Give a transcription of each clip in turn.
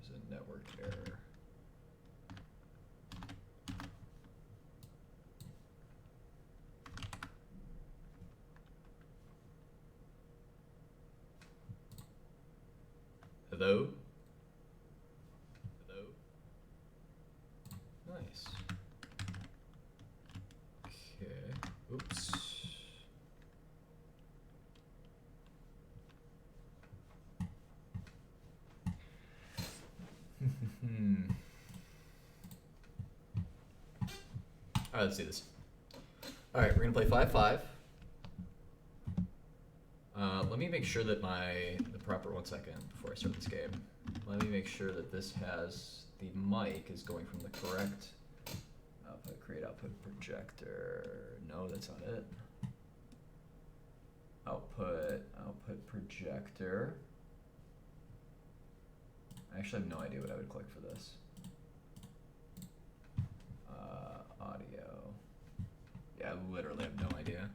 There's a network error. Hello? Hello? Nice. Okay. Oops. Alright, let's do this. Alright, we're gonna play 5-5. Let me make sure that the proper, 1 second before I start this game. Let me make sure that this has, the mic is going from the correct output, create output projector. No, that's not it. Output projector. I actually have no idea what I would click for this. Audio. Yeah, I literally have no idea.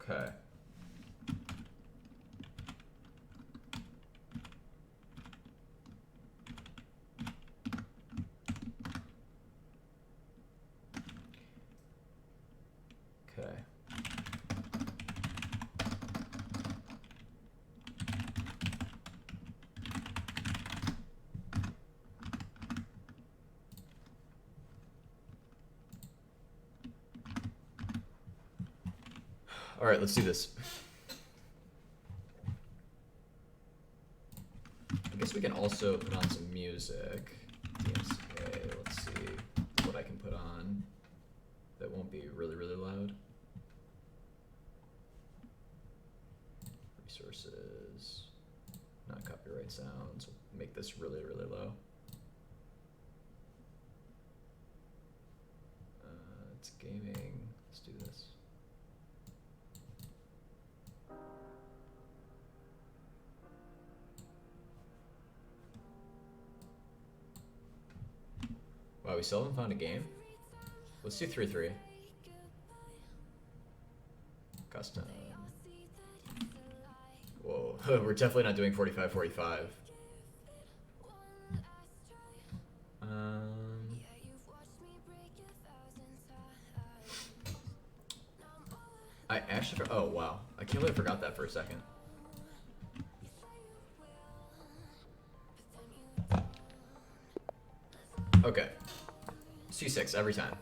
Okay. Okay. All right, let's do this. I guess we can also put on some music. DMCA, let's see what I can put on that won't be really, really loud. Resources, not copyright sounds. We'll make this really, really low. It's gaming. Let's do this. Wow, we still haven't found a game? Let's do 3-3. Custom. Whoa, we're definitely not doing 45-45. I actually, oh wow, I can't believe I forgot that for a second. Okay, C6 every time.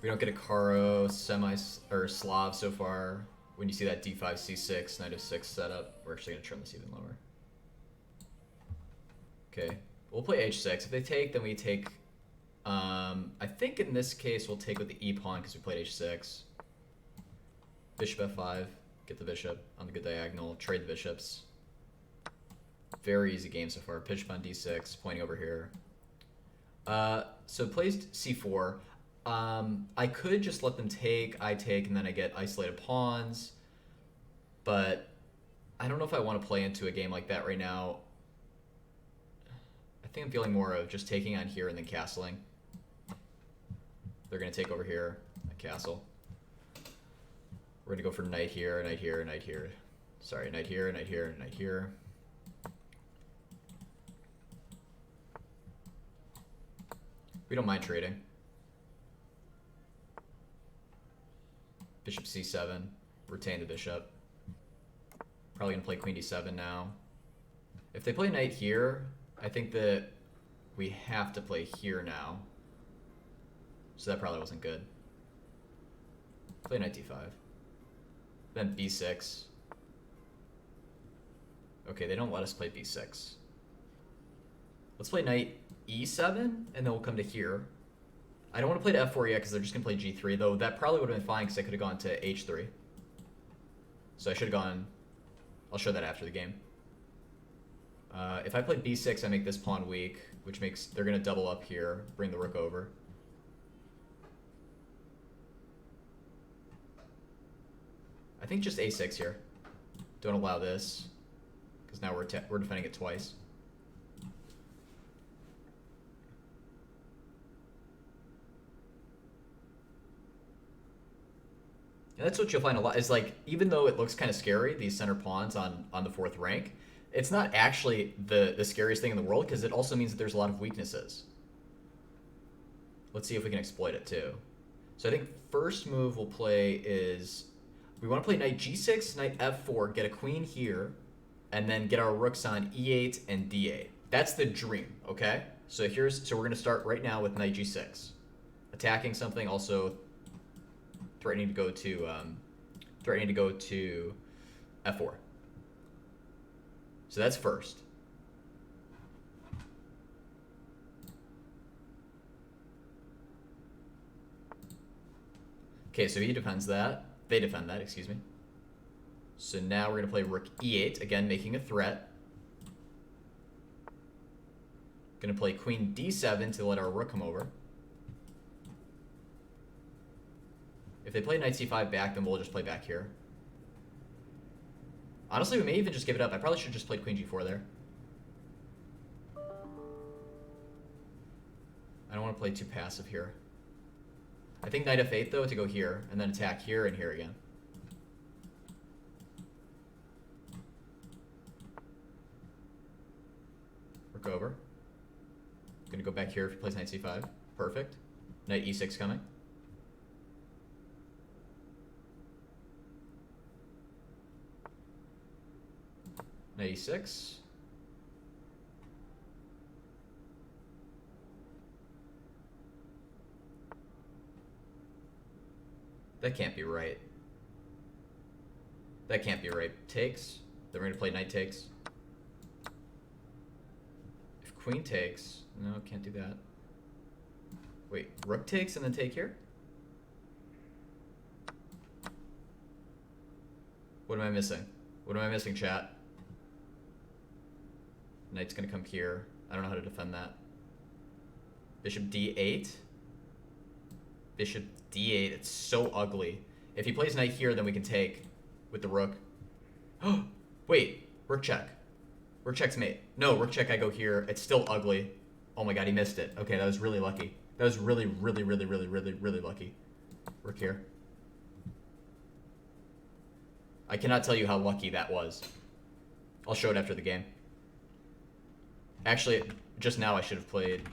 We don't get a Karo, or Slav so far. When you see that D5, C6, Knight of 6 setup, we're actually gonna turn this even lower. Okay, we'll play H6. If they take, then we take. I think in this case we'll take with the E pawn because we played H6. Bishop F5, get the bishop on the good diagonal, trade the bishops. Very easy game so far. Bishop on D6, pointing over here. So plays C4. I could just let them take, I take, and then I get isolated pawns. But I don't know if I want to play into a game like that right now. I think I'm feeling more of just taking on here and then castling. They're going to take over here, a castle. We're going to go for knight here, knight here, knight here. Sorry, knight here, knight here, knight here. We don't mind trading. Bishop C7, retain the bishop. Probably gonna play queen D7 now. If they play knight here, I think that we have to play here now. So that probably wasn't good. Play knight D5. Then B6. Okay, they don't let us play B6. Let's play knight E7, and then we'll come to here. I don't want to play to F4 yet because they're just going to play G3, though that probably would have been fine because I could have gone to H3. So I should have gone... I'll show that after the game. If I play B6, I make this pawn weak, which makes... They're going to double up here, bring the rook over. I think just A6 here. Don't allow this, because now we're defending it twice. And that's what you'll find a lot is like, even though it looks kind of scary, these center pawns on the 4th rank, it's not actually the scariest thing in the world because it also means that there's a lot of weaknesses. Let's see if we can exploit it too. So I think first move we'll play is we want to play knight g6, knight f4, get a queen here, and then get our rooks on e8 and d8. That's the dream, okay? So we're going to start right now with knight g6. Attacking something, also threatening to go to f4. So that's first. Okay, so he defends that. They defend that, excuse me. So now we're going to play rook e8, again making a threat. Going to play queen d7 to let our rook come over. If they play knight c5 back, then we'll just play back here. Honestly, we may even just give it up. I probably should have just played queen g4 there. I don't want to play too passive here. I think knight f8, though, to go here, and then attack here and here again. Rook over. Gonna go back here if he plays knight c5. Perfect. Knight e6 coming. Knight e6. That can't be right. That can't be right. Takes. Then we're going to play knight takes. If queen takes... No, can't do that. Wait, rook takes and then take here? What am I missing? What am I missing, chat? Knight's going to come here. I don't know how to defend that. Bishop d8. Bishop d8. It's so ugly. If he plays knight here, then we can take with the rook. Oh, wait. Rook check. Rook check's mate. No, rook check, I go here. It's still ugly. Oh my god, he missed it. Okay, that was really lucky. That was really, really, really, really, really, really lucky. Rook here. I cannot tell you how lucky that was. I'll show it after the game. Actually, just now I should have played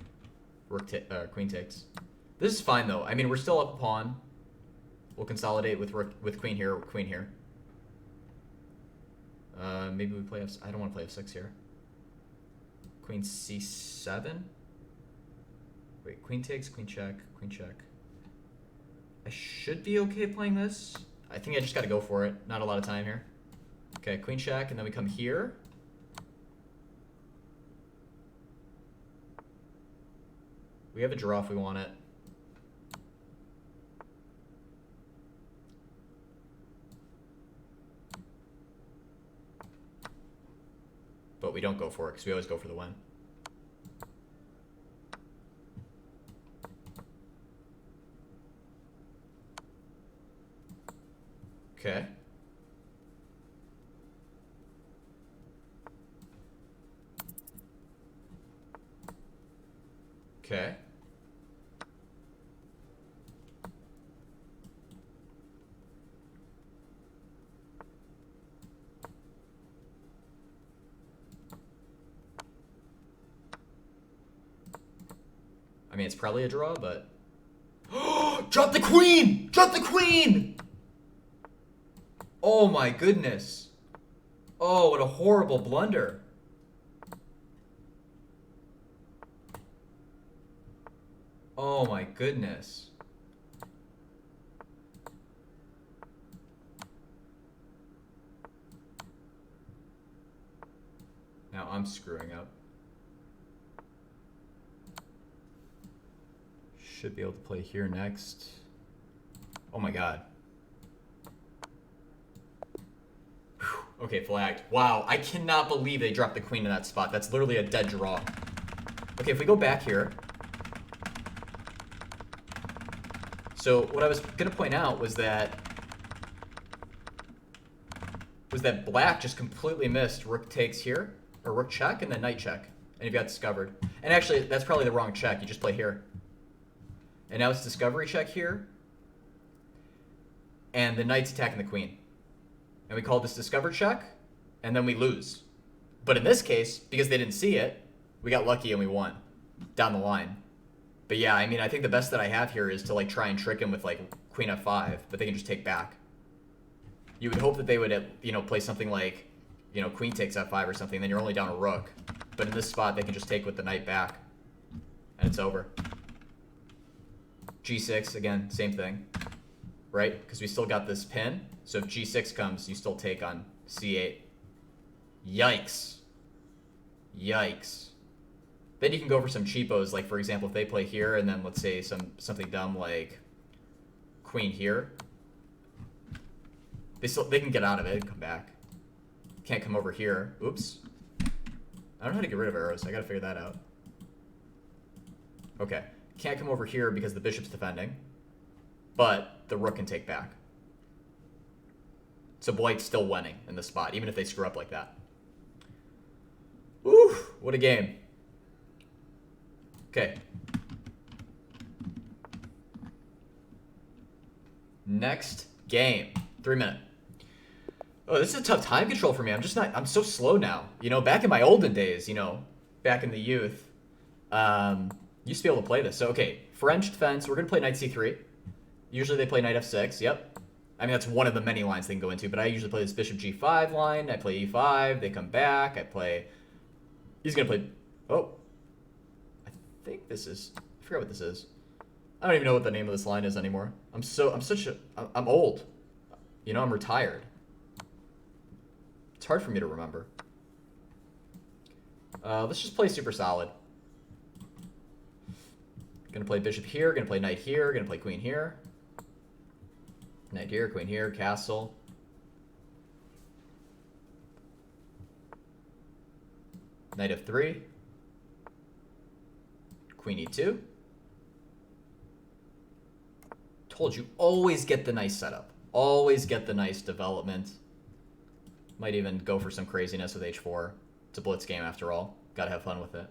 rook queen takes. This is fine though. I mean, we're still up a pawn. We'll consolidate with queen here, queen here. Maybe we play f. I don't want to play f6 here. Queen c7. Wait, queen takes, queen check, queen check. I should be okay playing this. I think I just got to go for it. Not a lot of time here. Okay, queen check, and then we come here. We have a draw if we want it. But we don't go for it because we always go for the win. Okay. Okay. I mean, it's probably a draw, but... Drop the queen! Drop the queen! Oh my goodness. Oh, what a horrible blunder. Oh my goodness. Now I'm screwing up. Should be able to play here next. Oh my god. Whew. Okay, flagged. Wow, I cannot believe they dropped the queen in that spot. That's literally a dead draw. Okay, if we go back here. So what I was going to point out was that black just completely missed rook takes here, or rook check, and then knight check, and he got discovered. And actually, that's probably the wrong check. You just play here. And now it's discovery check here. and the knight's attacking the queen. And we call this discover check, and then we lose. But in this case, because they didn't see it, we got lucky and we won down the line. But yeah, I mean, I think the best that I have here is to like try and trick him with like queen f5, but they can just take back. You would hope that they would, you know, play something like, you know, queen takes f5 or something, then you're only down a rook. But in this spot, they can just take with the knight back, and it's over. g6, again, same thing, right? Because we still got this pin, so if g6 comes, you still take on c8. Yikes. Yikes. Then you can go for some cheapos, like for example, if they play here, and then let's say something dumb like queen here. They can get out of it and come back. Can't come over here. Oops. I don't know how to get rid of arrows. I gotta figure that out. Okay. Can't come over here because the bishop's defending. But the rook can take back. So Blight's still winning in this spot, even if they screw up like that. Woo! What a game. Okay. Next game. 3 minute. Oh, this is a tough time control for me. I'm so slow now. You know, back in my olden days, you know, back in the youth, used to be able to play this. So, okay, French defense, we're going to play knight c3. Usually they play knight f6, yep. I mean, that's one of the many lines they can go into, but I usually play this bishop g5 line. I play e5, they come back. He's going to play, oh, I think this is, I forgot what this is. I don't even know what the name of this line is anymore. I'm old. You know, I'm retired. It's hard for me to remember. Let's just play super solid. Gonna play bishop here, gonna play knight here, gonna play queen here. Knight here, queen here, castle. Knight f3. Queen e2. Told you, always get the nice setup. Always get the nice development. Might even go for some craziness with h4. It's a blitz game after all. Gotta have fun with it.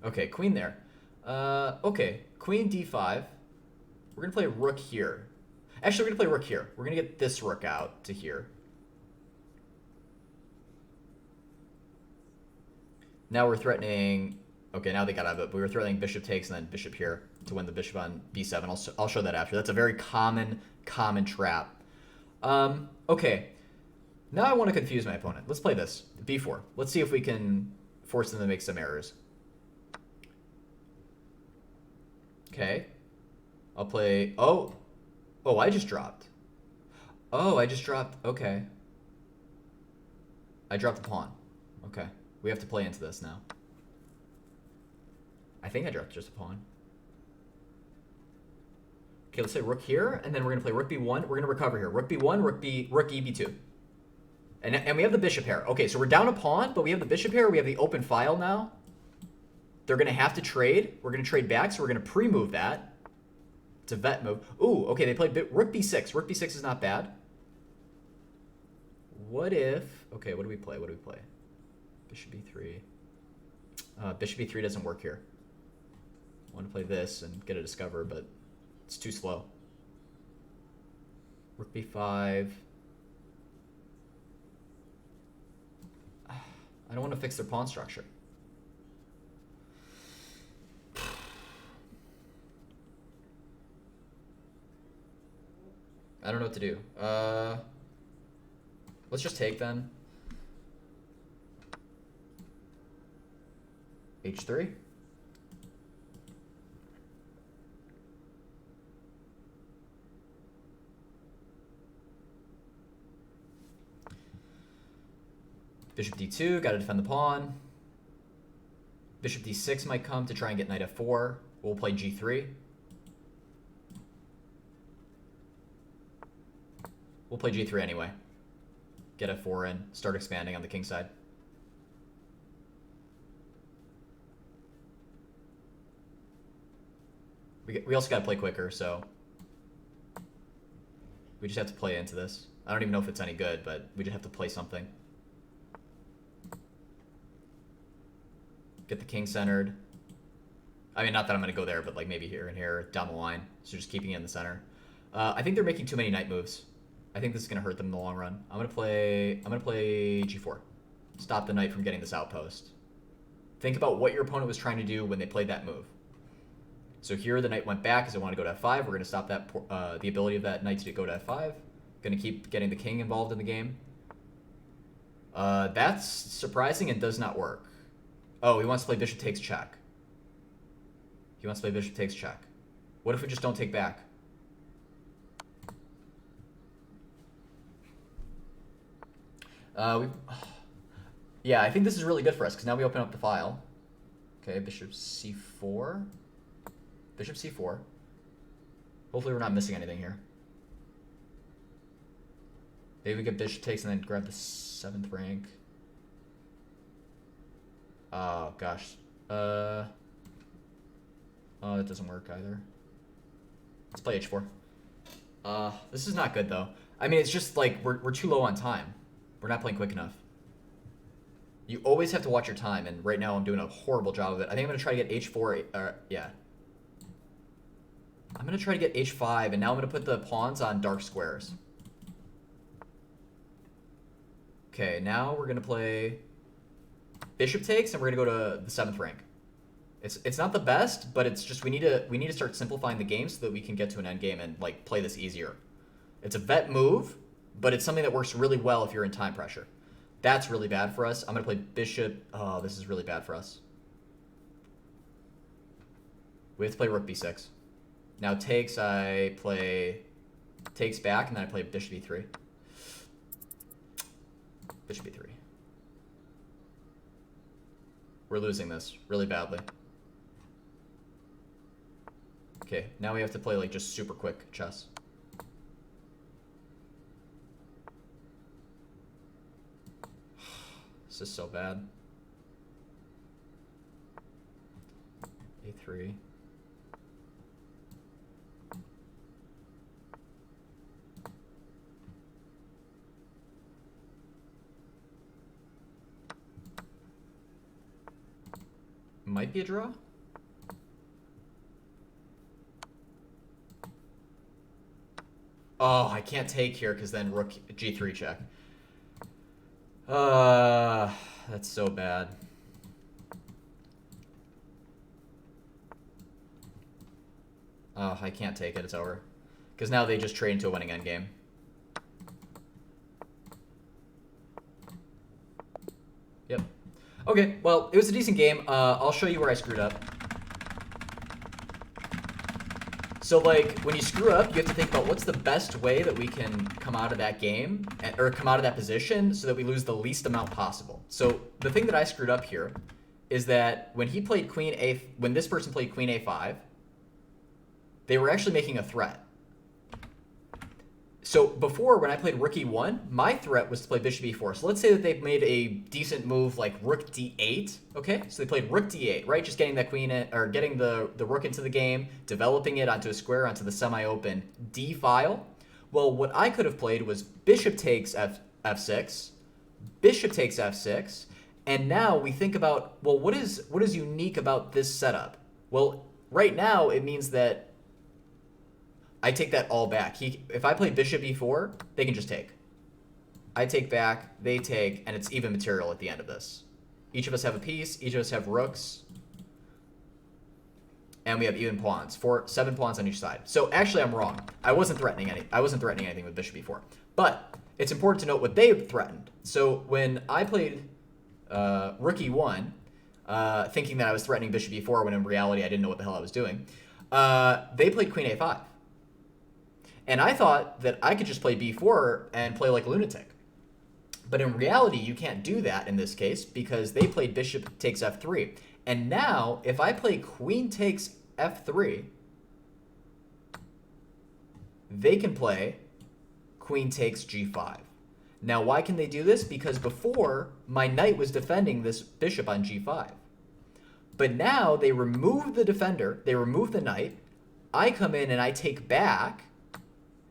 Okay, queen there. Okay, queen d5. We're gonna play rook here. Actually, we're gonna play rook here. We're gonna get this rook out to here. Now we're threatening... Okay, now they got out of it, but we were threatening bishop takes and then bishop here to win the bishop on b7. I'll show that after. That's a very common trap. Okay. Now I want to confuse my opponent. Let's play this. b4. Let's see if we can force them to make some errors. Okay. I'll play... Oh, I just dropped. Oh, I just dropped... Okay. I dropped the pawn. Okay. We have to play into this now. I think I dropped just a pawn. Okay, let's say rook here, and then we're going to play rook b1. We're going to recover here. Rook b1, rook e b2. And we have the bishop pair. Okay, so we're down a pawn, but we have the bishop pair. We have the open file now. They're going to have to trade. We're going to trade back, so we're going to pre-move that. It's a vet move. Ooh, okay, they played rook b6. Rook b6 is not bad. What if... Okay, what do we play? Bishop b3. Bishop b3 doesn't work here. I want to play this and get a discover, but it's too slow. Rook b5. I don't want to fix their pawn structure. I don't know what to do. Let's just take then. h3. Bishop d2, got to defend the pawn. Bishop d6 might come to try and get knight f4. We'll play g3. We'll play g3 anyway. Get f4 in, start expanding on the king side. We also got to play quicker, so we just have to play into this. I don't even know if it's any good, but we just have to play something. Get the king centered. I mean, not that I'm going to go there, but like maybe here and here down the line. So just keeping it in the center. I think they're making too many knight moves. I think this is gonna hurt them in the long run. I'm gonna play g4. Stop the knight from getting this outpost. Think about what your opponent was trying to do when they played that move. So here the knight went back because I want to go to f5. We're gonna stop that the ability of that knight to go to f5. Gonna keep getting the king involved in the game. That's surprising and does not work. Oh, he wants to play bishop takes check. He wants to play bishop takes check. What if we just don't take back? Yeah, I think this is really good for us because now we open up the file. Okay, bishop c4. Bishop c4. Hopefully we're not missing anything here. Maybe we get bishop takes and then grab the 7th rank. Oh, gosh. Oh, that doesn't work either. Let's play h4. This is not good, though. I mean, it's just like we're too low on time. We're not playing quick enough. You always have to watch your time, and right now I'm doing a horrible job of it. I think I'm going to try to get h4. Yeah. I'm going to try to get h5, and now I'm going to put the pawns on dark squares. Okay, now we're going to play bishop takes, and we're going to go to the 7th rank. It's not the best, but it's just we need to start simplifying the game so that we can get to an endgame and like play this easier. It's a vet move, but it's something that works really well if you're in time pressure. That's really bad for us. I'm going to play bishop. Oh, this is really bad for us. We have to play rook b6. Now takes, I play takes back, and then I play bishop e3. Bishop e3. We're losing this really badly. Okay, now we have to play like just super quick chess. This is so bad. A3. Might be a draw. Oh, I can't take here because then rook g3 check. That's so bad. Oh, I can't take it. It's over. Because now they just trade into a winning endgame. Yep. Okay, well, it was a decent game. I'll show you where I screwed up. So, like, when you screw up, you have to think about what's the best way that we can come out of that game, or come out of that position, so that we lose the least amount possible. So, the thing that I screwed up here is that when he played when this person played queen a5, they were actually making a threat. So before, when I played rook e1, my threat was to play bishop e4. So let's say that they made a decent move like rook d8. Okay, so they played rook d8, right? Just getting that queen in, or getting the rook into the game, developing it onto a square, onto the semi-open d file. Well, what I could have played was bishop takes f6, bishop takes f6, and now we think about, well, what is unique about this setup? Well, right now it means that I take that all back. If I play bishop e4, they can just take. I take back, they take, and it's even material at the end of this. Each of us have a piece, each of us have rooks, and we have even pawns. 7 pawns on each side. So actually, I'm wrong. I wasn't threatening anything with bishop e4. But it's important to note what they threatened. So when I played rook e1, thinking that I was threatening bishop e4, when in reality I didn't know what the hell I was doing, they played queen a5. And I thought that I could just play b4 and play like a lunatic. But in reality, you can't do that in this case because they played bishop takes f3. And now, if I play queen takes f3, they can play queen takes g5. Now, why can they do this? Because before, my knight was defending this bishop on g5. But now, they remove the defender, they remove the knight, I come in and I take back.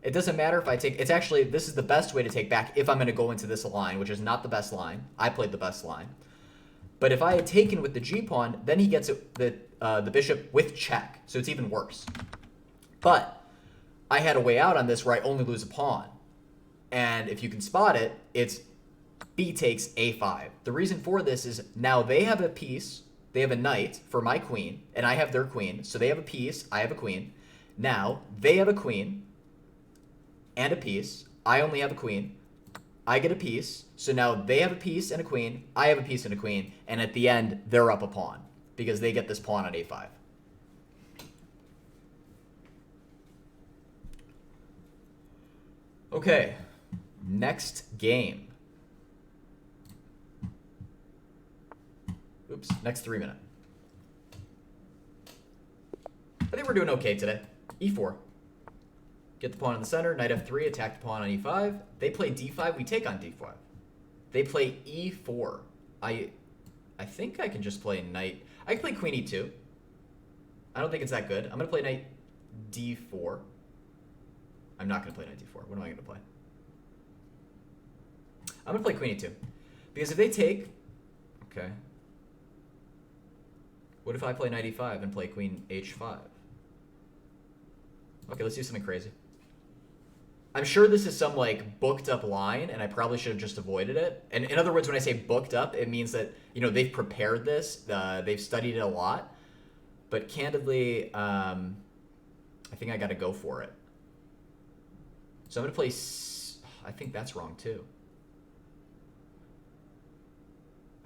It doesn't matter if I take, it's actually, this is the best way to take back if I'm going to go into this line, which is not the best line. I played the best line. But if I had taken with the g-pawn, then he gets the bishop with check, so it's even worse. But I had a way out on this where I only lose a pawn. And if you can spot it, it's b takes a5. The reason for this is now they have a piece, they have a knight for my queen, and I have their queen. So they have a piece, I have a queen. Now they have a queen and a piece. I only have a queen. I get a piece. So now they have a piece and a queen. I have a piece and a queen. And at the end, they're up a pawn because they get this pawn on a5. Okay, next game. Oops, next 3 minute. I think we're doing okay today. e4. Get the pawn in the center, knight f3, attack the pawn on e5. They play d5, we take on d5. They play e4. I think I can just play knight. I can play queen e2. I don't think it's that good. I'm going to play knight d4. I'm not going to play knight d4. What am I going to play? I'm going to play queen e2. Because if they take... Okay. What if I play knight e5 and play queen h5? Okay, let's do something crazy. I'm sure this is some, like, booked up line, and I probably should have just avoided it. And in other words, when I say booked up, it means that, you know, they've prepared this. They've studied it a lot. But candidly, I think I got to go for it. So I'm going to play... I think that's wrong, too.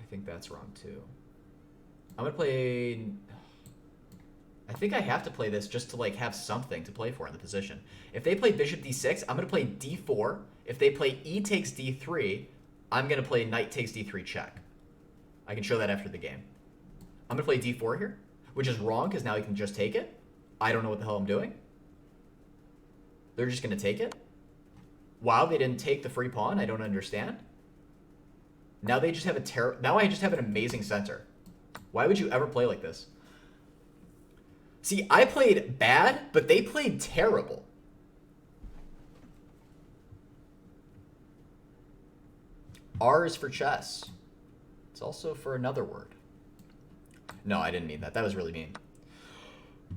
I think that's wrong, too. I'm going to play... I think I have to play this just to, like, have something to play for in the position. If they play bishop d6, I'm going to play d4. If they play e takes d3, I'm going to play knight takes d3 check. I can show that after the game. I'm going to play d4 here, which is wrong because now he can just take it. I don't know what the hell I'm doing. They're just going to take it. Wow, they didn't take the free pawn. I don't understand. Now they just have a now I just have an amazing center. Why would you ever play like this? See, I played bad, but they played terrible. R is for chess. It's also for another word. No, I didn't mean that. That was really mean.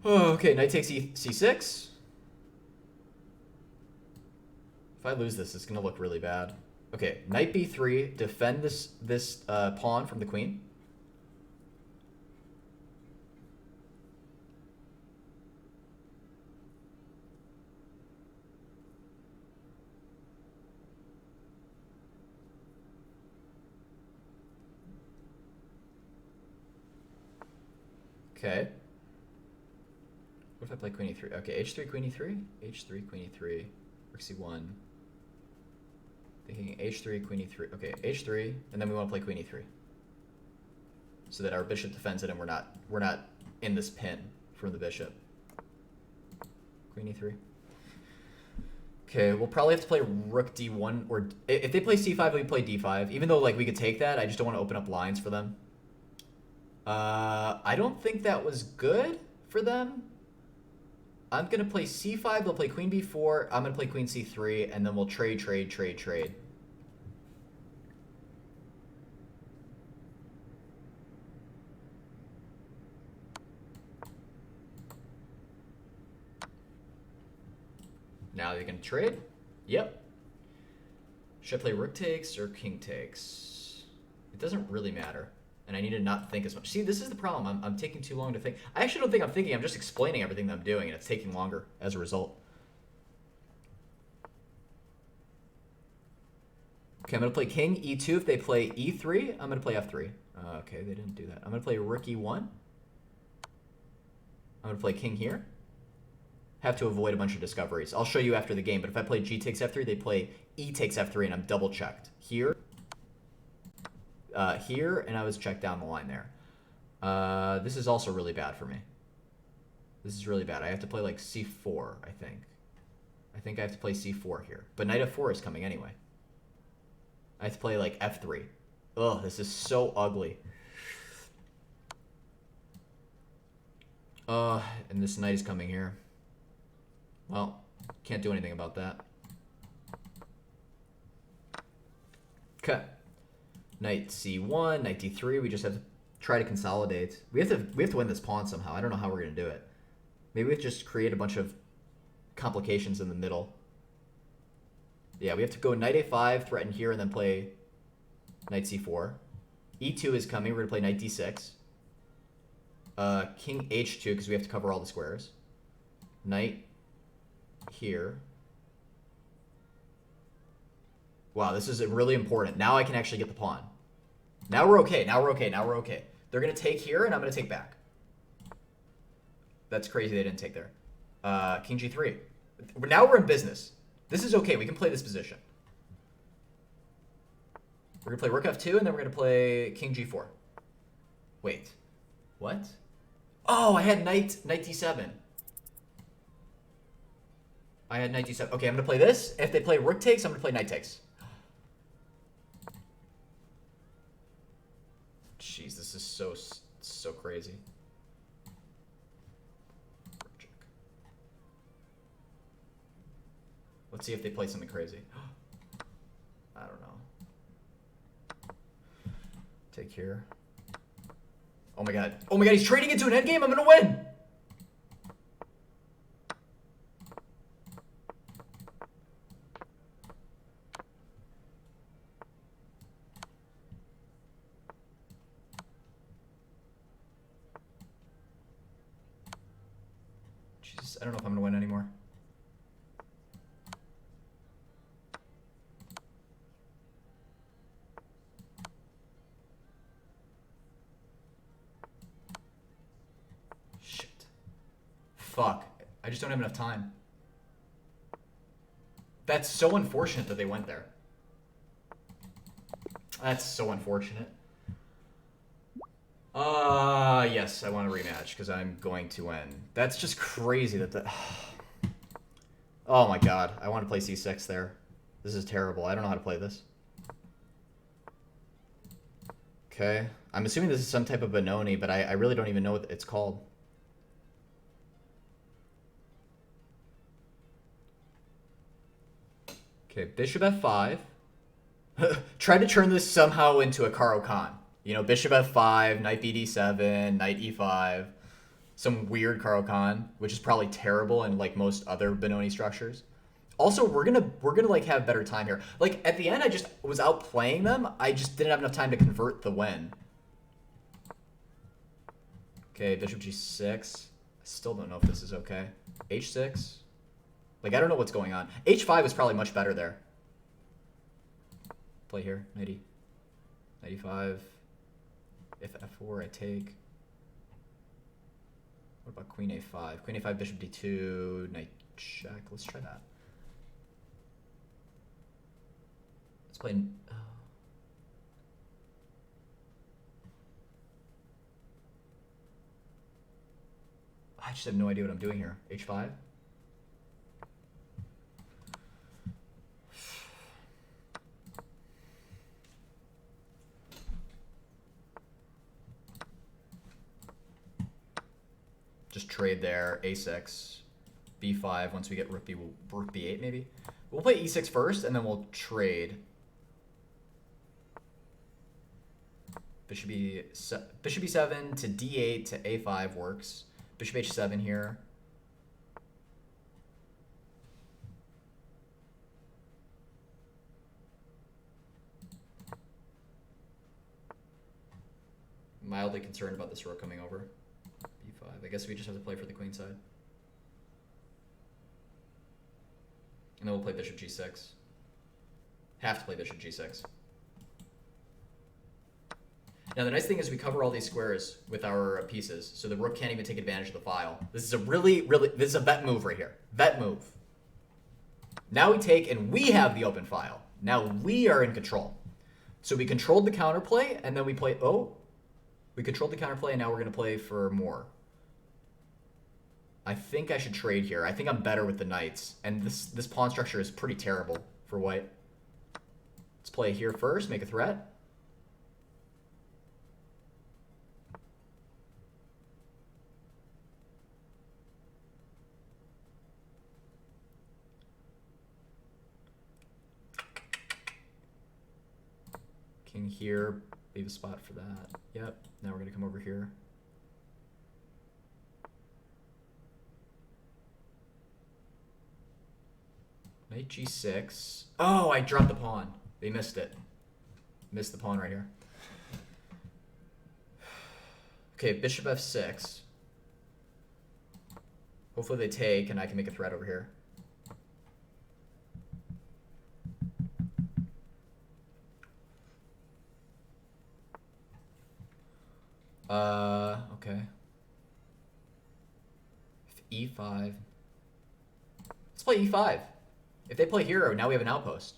Oh, okay, knight takes c6. If I lose this, it's going to look really bad. Okay, knight b3. Defend this pawn from the queen. Okay. What if I play queen e3? Okay, h3, queen e3. h3, queen e3. Rook c1. Thinking h3, queen e3. Okay, h3, and then we want to play queen e3. So that our bishop defends it and we're not in this pin from the bishop. Queen e3. Okay, we'll probably have to play rook d1, or if they play c5, we play d5. Even though, like, we could take that, I just don't want to open up lines for them. I don't think that was good for them. I'm going to play c5, they'll play queen b4, I'm going to play queen c3, and then we'll trade. Now they can trade? Yep. Should I play rook takes or king takes? It doesn't really matter. And I need to not think as much. See, this is the problem. I'm taking too long to think. I actually don't think I'm thinking. I'm just explaining everything that I'm doing, and it's taking longer as a result. Okay, I'm going to play king e2. If they play e3, I'm going to play f3. Okay, they didn't do that. I'm going to play rook e1. I'm going to play king here. Have to avoid a bunch of discoveries. I'll show you after the game, but if I play g takes f3, they play e takes f3, and I'm double checked. Here. Here, and I was checked down the line there. This is also really bad for me. This is really bad. I have to play like c4, I think. I think I have to play c4 here. But knight f4 is coming anyway. I have to play like f3. Ugh, this is so ugly. And this knight is coming here. Well, can't do anything about that. Okay. Knight c1, knight d3. We just have to try to consolidate. We have to win this pawn somehow. I don't know how we're gonna do it. Maybe we have to just create a bunch of complications in the middle. Yeah, we have to go knight a5, threaten here, and then play knight c4. e2 is coming. We're going to play knight d6. King h2, because we have to cover all the squares. Knight here. Wow, this is really important. Now I can actually get the pawn. Now we're okay. Now we're okay. Now we're okay. They're going to take here, and I'm going to take back. That's crazy they didn't take there. King g3. Now we're in business. This is okay. We can play this position. We're going to play rook f2, and then we're going to play king g4. Wait. What? Oh, I had knight d7. I had knight d7. Okay, I'm going to play this. If they play rook takes, I'm going to play knight takes. Jeez, this is so crazy. Check. Let's see if they play something crazy. I don't know. Take here. Oh my god. Oh my god, he's trading into an endgame? I'm gonna win! Jesus, I don't know if I'm gonna win anymore. Fuck. I just don't have enough time. That's so unfortunate that they went there. That's so unfortunate. Yes, I want a rematch because I'm going to win. That's just crazy that the... Oh my god. I want to play c6 there. This is terrible. I don't know how to play this. Okay. I'm assuming this is some type of Benoni, but I really don't even know what it's called. Okay, bishop f5. Try to turn this somehow into a Caro-Kann. You know, bishop f5, knight bd7, knight e5. Some weird Caro-Kann, which is probably terrible in like most other Benoni structures. Also, we're gonna like have better time here. Like at the end, I just was outplaying them. I just didn't have enough time to convert the win. Okay, bishop g6. I still don't know if this is okay. h6. Like, I don't know what's going on. h5 is probably much better there. Play here. Knight e. Knight e5. If f4, I take. What about queen a5? Queen a5, bishop d2, knight check. Let's try that. Let's play... I just have no idea what I'm doing here. h5? Just trade there, a6, b5. Once we get rook b8 maybe. We'll play e6 first, and then we'll trade. Bishop e7 to d8 to a5 works. Bishop h7 here. Mildly concerned about this rook coming over. I guess we just have to play for the queen side. And then we'll play bishop g6. Have to play bishop g6. Now the nice thing is we cover all these squares with our pieces, so the rook can't even take advantage of the file. This is a this is a vet move right here. Vet move. Now we take and we have the open file. Now we are in control. So we controlled the counterplay, and then we play, we controlled the counterplay, and now we're going to play for more. I think I should trade here. I think I'm better with the knights. And this pawn structure is pretty terrible for white. Let's play here first, make a threat. King here, leave a spot for that. Yep, now we're going to come over here. Knight g6. Oh, I dropped the pawn. They missed it. Missed the pawn right here. Okay, bishop f6. Hopefully they take, and I can make a threat over here. Okay. E5. Let's play E5. If they play hero, now we have an outpost.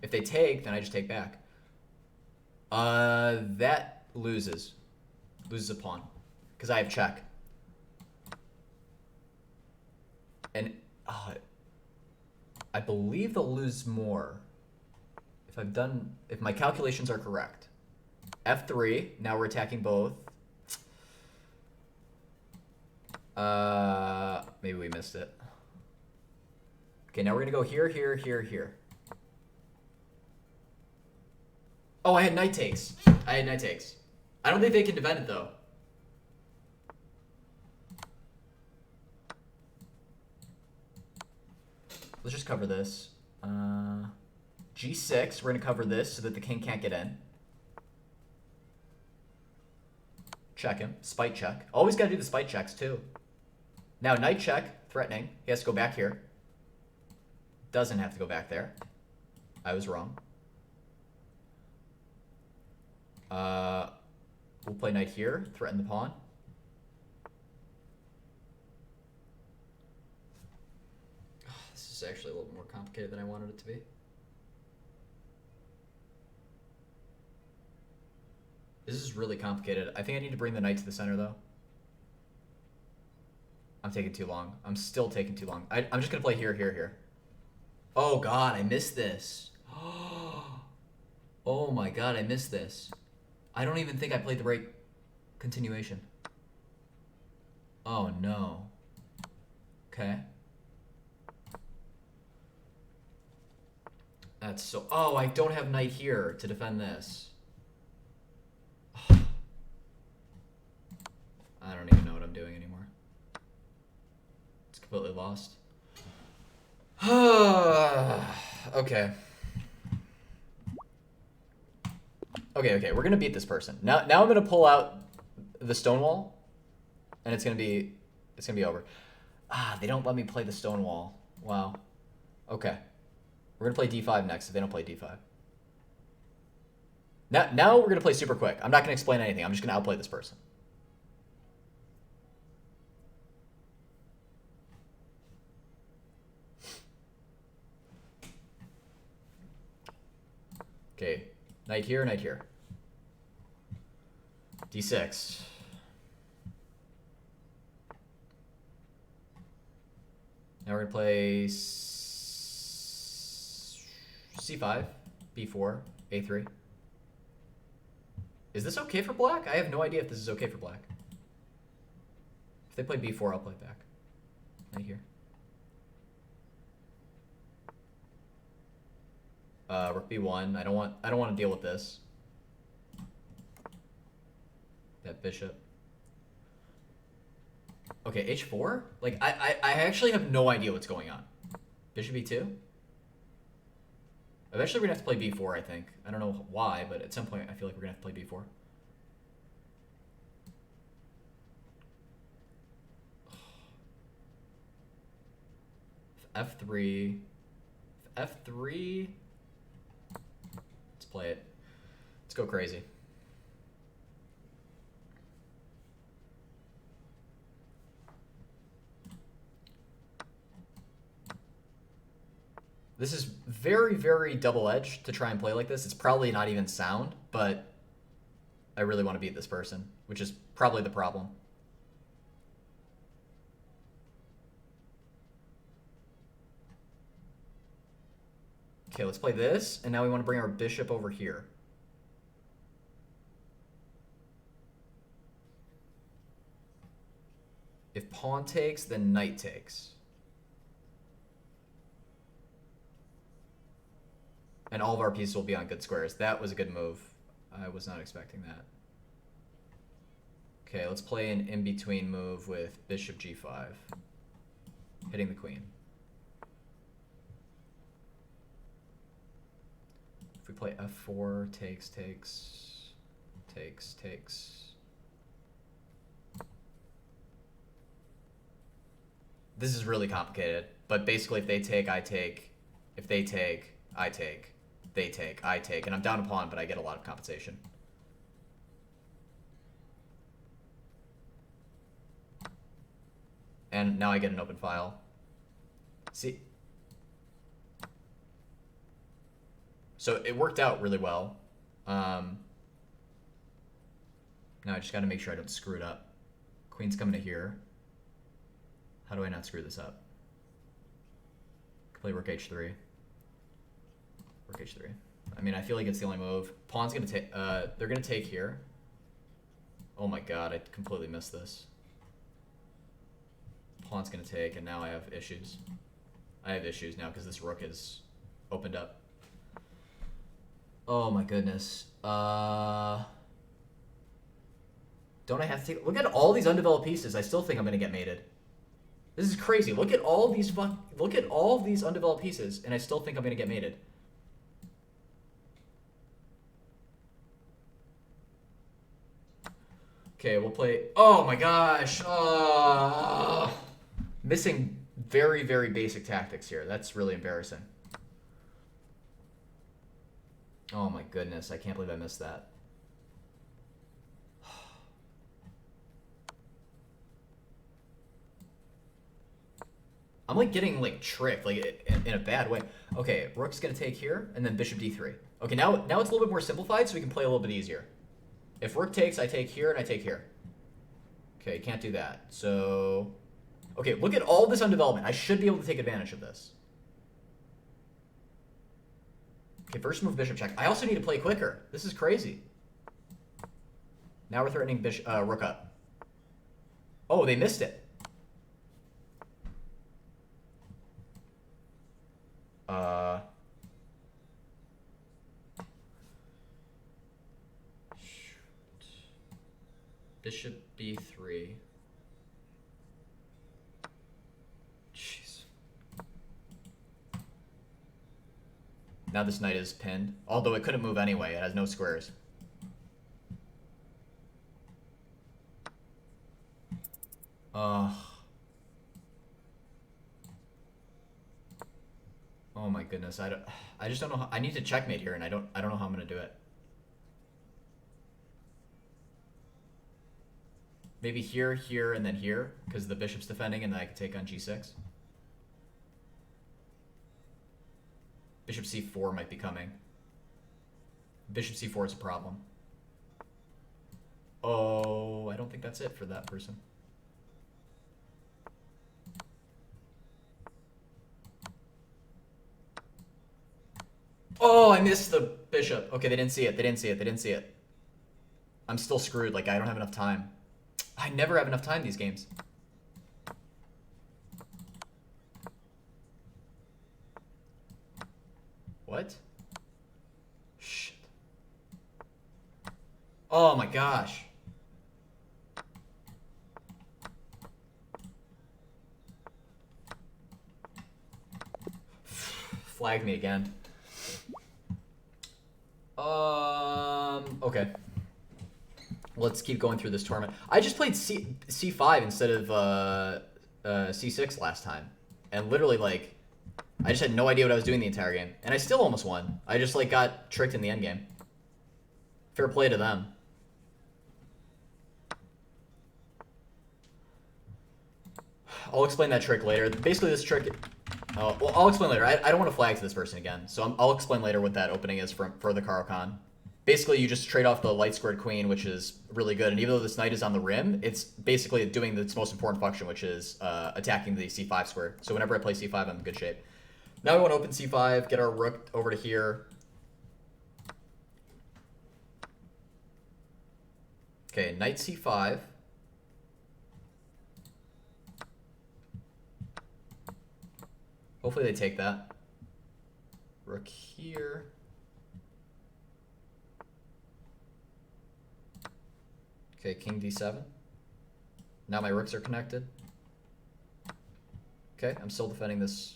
If they take, then I just take back. That loses. Loses a pawn. Because I have check. And I believe they'll lose more. If my calculations are correct. F3, now we're attacking both. Maybe we missed it. Okay, now we're gonna go here, here, here, here. Oh, I had knight takes. I don't think they can defend it though. Let's just cover this. G6, we're gonna cover this so that the king can't get in. Check him. Spite check. Always gotta do the spite checks too. Now knight check, threatening. He has to go back here. Doesn't have to go back there. I was wrong. We'll play knight here, threaten the pawn. This is actually a little bit more complicated than I wanted it to be. This is really complicated. I think I need to bring the knight to the center, though. I'm taking too long. I'm still taking too long. I'm just going to play here, here, here. Oh, God, I missed this. Oh, my God, I missed this. I don't even think I played the right continuation. Oh, no. Okay. That's so... Oh, I don't have knight here to defend this. I don't even know what I'm doing anymore. It's completely lost. Okay. Okay, we're gonna beat this person. Now I'm gonna pull out the Stonewall, and it's gonna be over. They don't let me play the Stonewall. Wow. Okay. We're gonna play D5 next if they don't play D5. Now we're gonna play super quick. I'm not gonna explain anything. I'm just gonna outplay this person. Okay, knight here, knight here. D6. Now we're gonna play C5, B4, A3. Is this okay for black? I have no idea if this is okay for black. If they play B4, I'll play back. Knight here. Rook B1. I don't want to deal with this. That bishop. Okay, H4? Like I actually have no idea what's going on. Bishop E2? Eventually we're gonna have to play B4, I think. I don't know why, but at some point I feel like we're gonna have to play B4. F3. F3. Let's play it. Let's go crazy. This is very, very double-edged to try and play like this. It's probably not even sound, but I really want to beat this person, which is probably the problem. Okay, let's play this, and now we want to bring our bishop over here. If pawn takes, then knight takes. And all of our pieces will be on good squares. That was a good move. I was not expecting that. Okay, let's play an in-between move with bishop g5. hitting the queen. If we play f4, takes. This is really complicated, but basically if they take, I take. If they take, I take. They take, I take. And I'm down a pawn, but I get a lot of compensation. And now I get an open file. See? So it worked out really well. Now I just got to make sure I don't screw it up. Queen's coming to here. How do I not screw this up? Play rook h3. Rook h3. I mean, I feel like it's the only move. Pawn's gonna take. They're gonna take here. Oh my god, I completely missed this. Pawn's gonna take, and now I have issues. I have issues now because this rook is opened up. Oh my goodness. Don't I have to take... Look at all these undeveloped pieces. I still think I'm gonna get mated. This is crazy. Look at all these undeveloped pieces, and I still think I'm gonna get mated. Okay, we'll play... Oh my gosh! Missing very, very basic tactics here. That's really embarrassing. Oh my goodness, I can't believe I missed that. I'm like getting like tricked, like in a bad way. Okay, rook's gonna take here, and then bishop d3. Okay, now it's a little bit more simplified, so we can play a little bit easier. If rook takes, I take here, and I take here. Okay, can't do that. So, okay, look at all this undevelopment. I should be able to take advantage of this. Okay, first move bishop check. I also need to play quicker. This is crazy. Now we're threatening rook up. Oh, they missed it. Shoot. Bishop b3. Jeez. Now this knight is pinned. Although it couldn't move anyway. It has no squares. Oh my goodness. I just don't know how, I need to checkmate here, and I don't know how I'm gonna do it. Maybe here, here, and then here, because the bishop's defending, and then I can take on g6. Bishop c4 might be coming. Bishop c4 is a problem. Oh, I don't think that's it for that person. Oh, I missed the bishop. Okay, they didn't see it. They didn't see it. They didn't see it. I'm still screwed. Like, I don't have enough time. I never have enough time these games. What? Shit. Oh my gosh. Flagged me again. Okay. Let's keep going through this tournament. I just played C5 instead of C6 last time. And literally, like, I just had no idea what I was doing the entire game. And I still almost won. I just, like, got tricked in the endgame. Fair play to them. I'll explain that trick later. Basically, this trick... well, I'll explain later. I don't want to flag to this person again. So I'll explain later what that opening is for the Caro-Kann. Basically, you just trade off the light squared queen, which is really good. And even though this knight is on the rim, it's basically doing its most important function, which is attacking the c5 square. So whenever I play c5, I'm in good shape. Now we want to open c5, get our rook over to here. Okay, knight c5. Hopefully they take that. Rook here. Okay, king d7. Now my rooks are connected. Okay, I'm still defending this.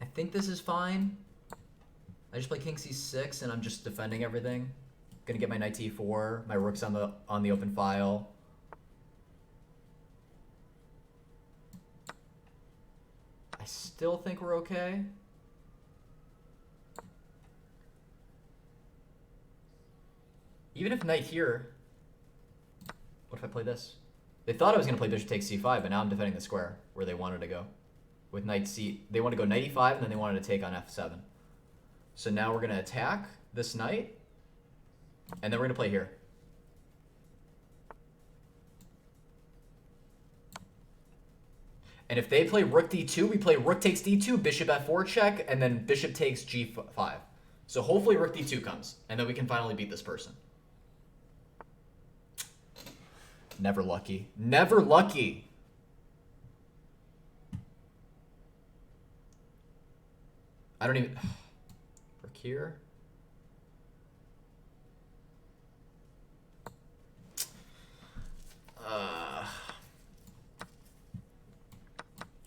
I think this is fine. I just play king c6 and I'm just defending everything. Gonna get my knight to e4, my rook's on the open file. I still think we're okay. Even if knight here, what if I play this? They thought I was gonna play bishop takes c5, but now I'm defending the square where they wanted to go. With knight c, they want to go knight e5 and then they wanted to take on f7. So now we're gonna attack this knight, and then we're gonna play here. And if they play rook d2, we play rook takes d2, bishop f4 check, and then bishop takes g5. So hopefully rook d2 comes, and then we can finally beat this person. Never lucky. Never lucky. I don't even... Rook here.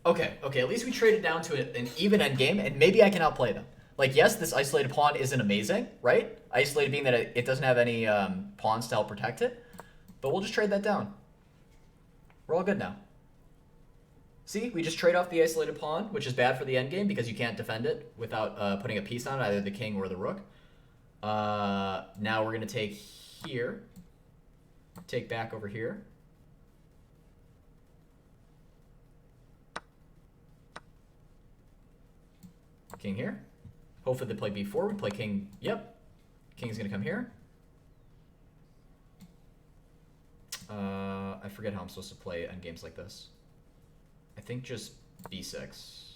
Okay, at least we traded down to an even endgame, and maybe I can outplay them. Like, yes, this isolated pawn isn't amazing, right? Isolated being that it doesn't have any pawns to help protect it. But we'll just trade that down. We're all good now. See, we just trade off the isolated pawn, which is bad for the endgame because you can't defend it without putting a piece on it, either the king or the rook. Now we're going to take here. Take back over here. King here. Hopefully they play b4. We play king. Yep. King's going to come here. I forget how I'm supposed to play endgames like this. I think just b6.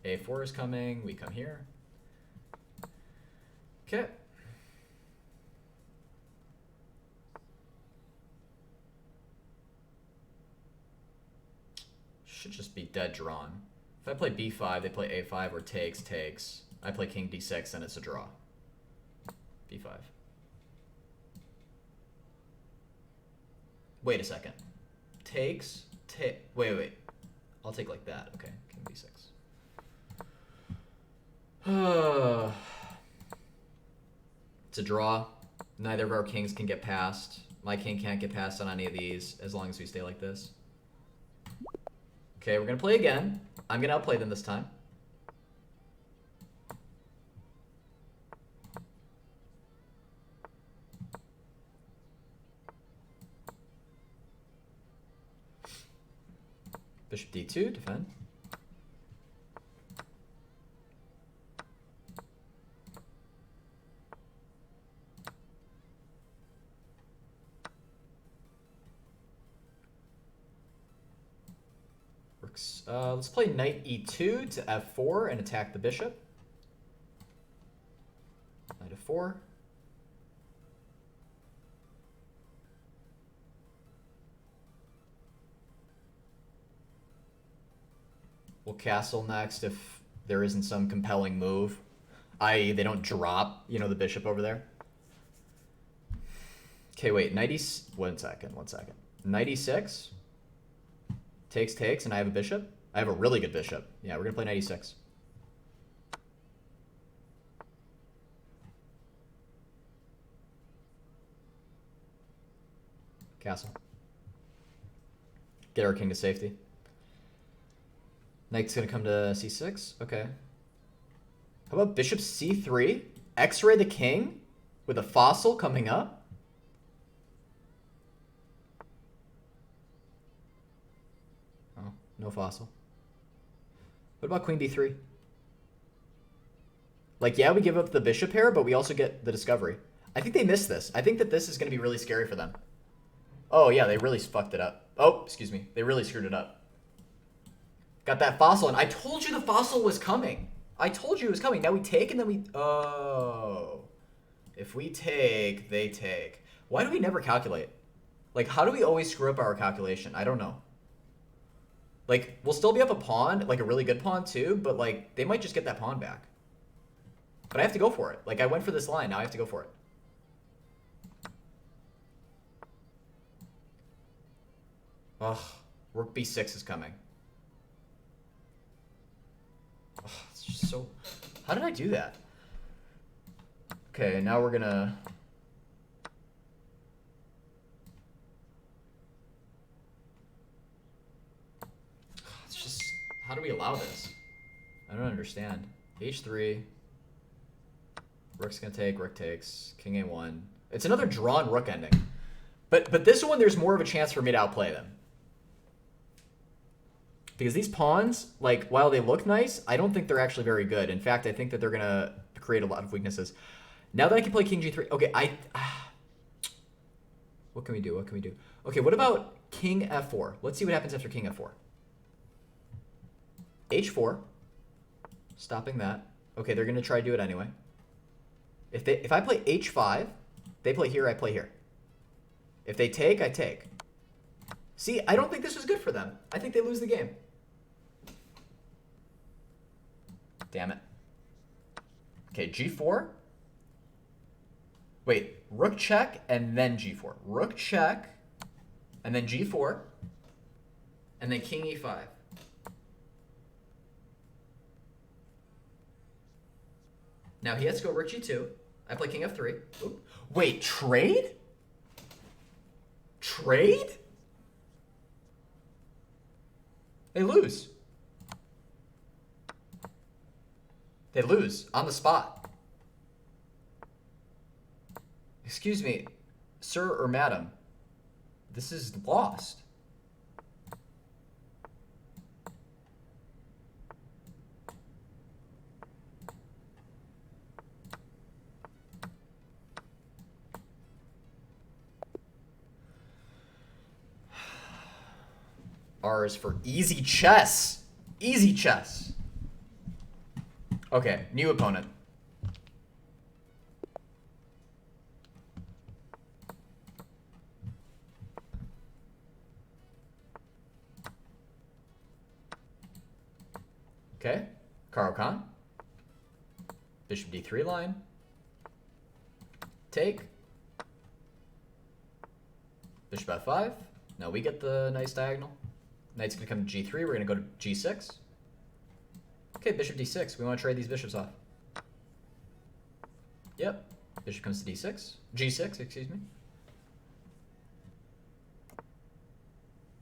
a4 is coming. We come here. Okay. Should just be dead drawn. If I play b5, they play a5 or takes. I play king d6 and it's a draw. b5. Wait a second. Takes, wait. I'll take like that. Okay, king b6. It's a draw. Neither of our kings can get past. My king can't get past on any of these as long as we stay like this. Okay, we're going to play again. I'm going to outplay them this time. Bishop d2, defend. Works. Let's play knight e2 to f4 and attack the bishop. Knight f4. We'll castle next if there isn't some compelling move, i.e. they don't drop, you know, the bishop over there. Okay, wait, one second. Knight e6, takes, and I have a bishop. I have a really good bishop. Yeah, we're gonna play knight e6. Castle. Get our king to safety. Knight's gonna come to c6. Okay. How about bishop c3? X-ray the king with a fossil coming up. Oh, no fossil. What about queen b3? Like, yeah, we give up the bishop pair, but we also get the discovery. I think they missed this. I think that this is gonna be really scary for them. Oh yeah, they really fucked it up. Oh, excuse me. They really screwed it up. Got that fossil, and I told you the fossil was coming. I told you it was coming. Now we take, and then we... Oh. If we take, they take. Why do we never calculate? Like, how do we always screw up our calculation? I don't know. Like, we'll still be up a pawn, like a really good pawn too, but like, they might just get that pawn back. But I have to go for it. Like, I went for this line, now I have to go for it. Ugh, rook b6 is coming. Ugh, it's just so... How did I do that? Okay, now we're gonna... It's just... How do we allow this? I don't understand. h3. Rook's gonna take, rook takes, king a1. It's another drawn rook ending. But this one, there's more of a chance for me to outplay them. Because these pawns, like, while they look nice, I don't think they're actually very good. In fact, I think that they're going to create a lot of weaknesses. Now that I can play king g3... Okay, what can we do? What can we do? Okay, what about king f4? Let's see what happens after king f4. h4. Stopping that. Okay, they're going to try to do it anyway. If I play h5, they play here, I play here. If they take, I take. See, I don't think this was good for them. I think they lose the game. Damn it. Okay, g4. Wait, rook check and then g4. Rook check and then g4 and then king e5. Now he has to go rook g2. I play king f3. Oop. Wait, trade? Trade? They lose. They lose on the spot. Excuse me, sir or madam. This is lost. R is for easy chess. Easy chess. Okay, new opponent. Okay, Karo Khan. Bishop d3 line. Take. Bishop f5. Now we get the nice diagonal. Knight's gonna come to g3. We're gonna go to g6. Okay, bishop d6. We want to trade these bishops off. Yep. Bishop comes to d6. g6, excuse me.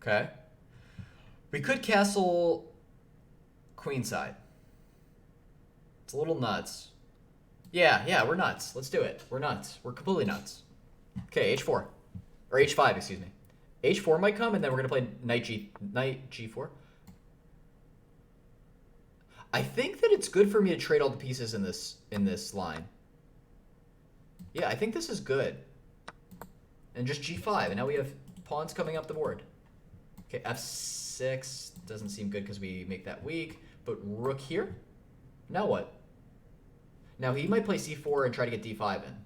Okay. We could castle queenside. It's a little nuts. Yeah, we're nuts. Let's do it. We're nuts. We're completely nuts. Okay, h4. Or h5, excuse me. h4 might come, and then we're going to play knight g4. I think that it's good for me to trade all the pieces in this line. Yeah, I think this is good. And just g5, and now we have pawns coming up the board. Okay, f6 doesn't seem good because we make that weak, but rook here? Now what? Now he might play c4 and try to get d5 in.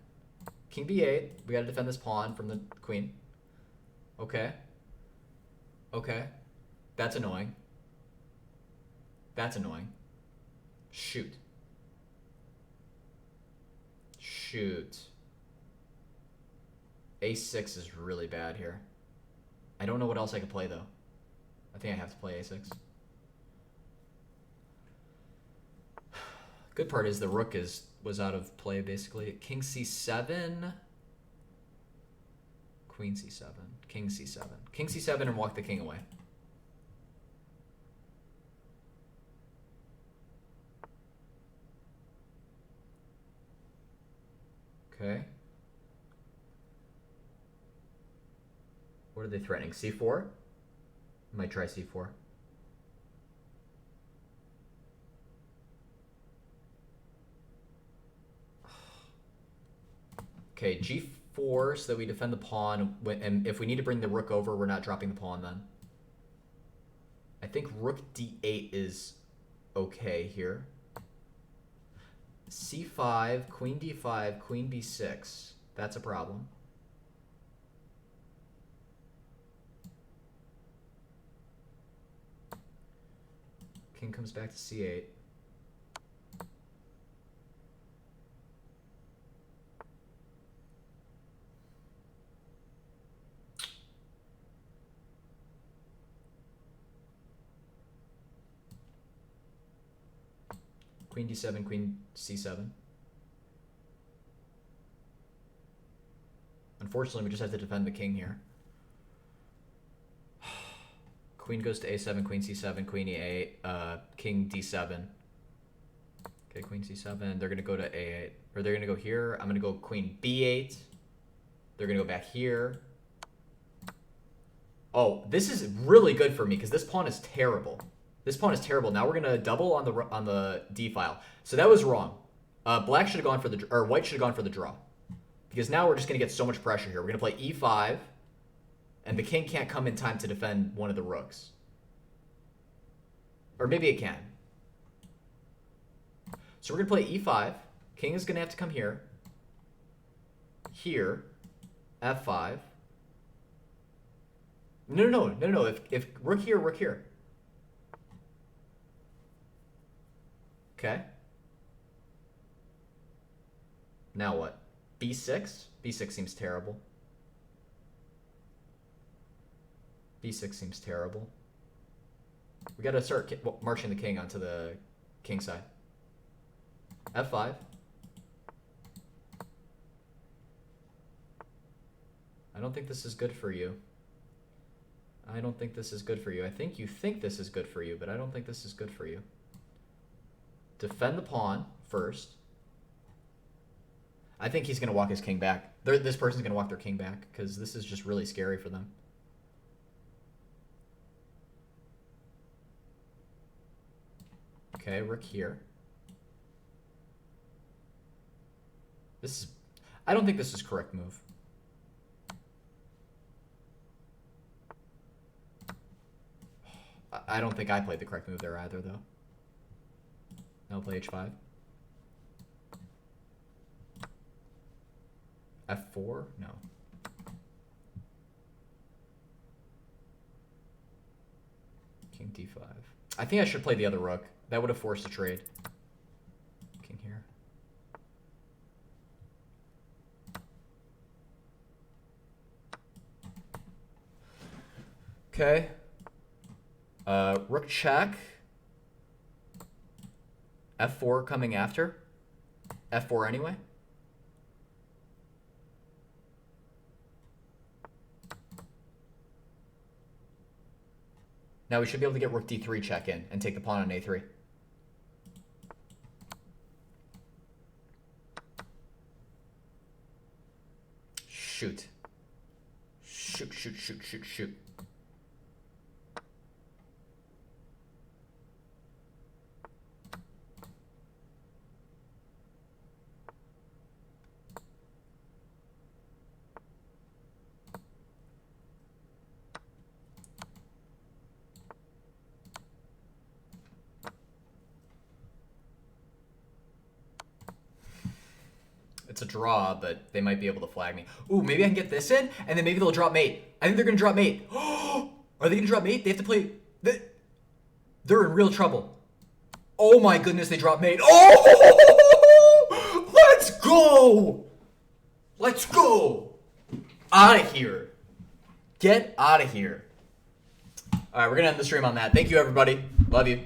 King b8, we got to defend this pawn from the queen. Okay. Okay. That's annoying. That's annoying. Shoot. Shoot. a6 is really bad here. I don't know what else I could play, though. I think I have to play a6. Good part is the rook was out of play, basically. King c7. Queen c7. King c7. King c7 and walk the king away. Okay. What are they threatening? c4? Might try c4. Okay, g4 so that we defend the pawn, and if we need to bring the rook over, we're not dropping the pawn then. I think rook d8 is okay here. c5, queen d5, queen b6. That's a problem. King comes back to c8. Queen d7, queen c7. Unfortunately, we just have to defend the king here. Queen goes to a7, queen c7, queen e8, king d7. Okay, queen c7. They're going to go to a8. Or they're going to go here. I'm going to go queen b8. They're going to go back here. Oh, this is really good for me because this pawn is terrible. This pawn is terrible. Now we're going to double on the d file. So that was wrong. Black should have gone for the... Or white should have gone for the draw. Because now we're just going to get so much pressure here. We're going to play e5. And the king can't come in time to defend one of the rooks. Or maybe it can. So we're going to play e5. King is going to have to come here. Here. f5. No. If rook here, rook here. Okay. Now what? b6? b6 seems terrible. b6 seems terrible. We gotta start marching the king onto the king side. f5. I don't think this is good for you. I don't think this is good for you. I think you think this is good for you, but I don't think this is good for you. Defend the pawn first. I think he's going to walk his king back. This person's going to walk their king back because this is just really scary for them. Okay, rook here. This is... I don't think this is correct move. I don't think I played the correct move there either, though. Now I'll play h5. f4? No. King d5. I think I should play the other rook. That would have forced a trade. King here. Okay. Rook check. f4 coming after. f4 anyway. Now we should be able to get rook d3 check in and take the pawn on a3. Shoot. Shoot. It's a draw, but they might be able to flag me. Ooh, maybe I can get this in, and then maybe they'll drop mate. I think they're going to drop mate. Are they going to drop mate? They have to play... They're in real trouble. Oh my goodness, they dropped mate. Oh! Let's go! Let's go! Out of here. Get out of here. All right, we're going to end the stream on that. Thank you, everybody. Love you.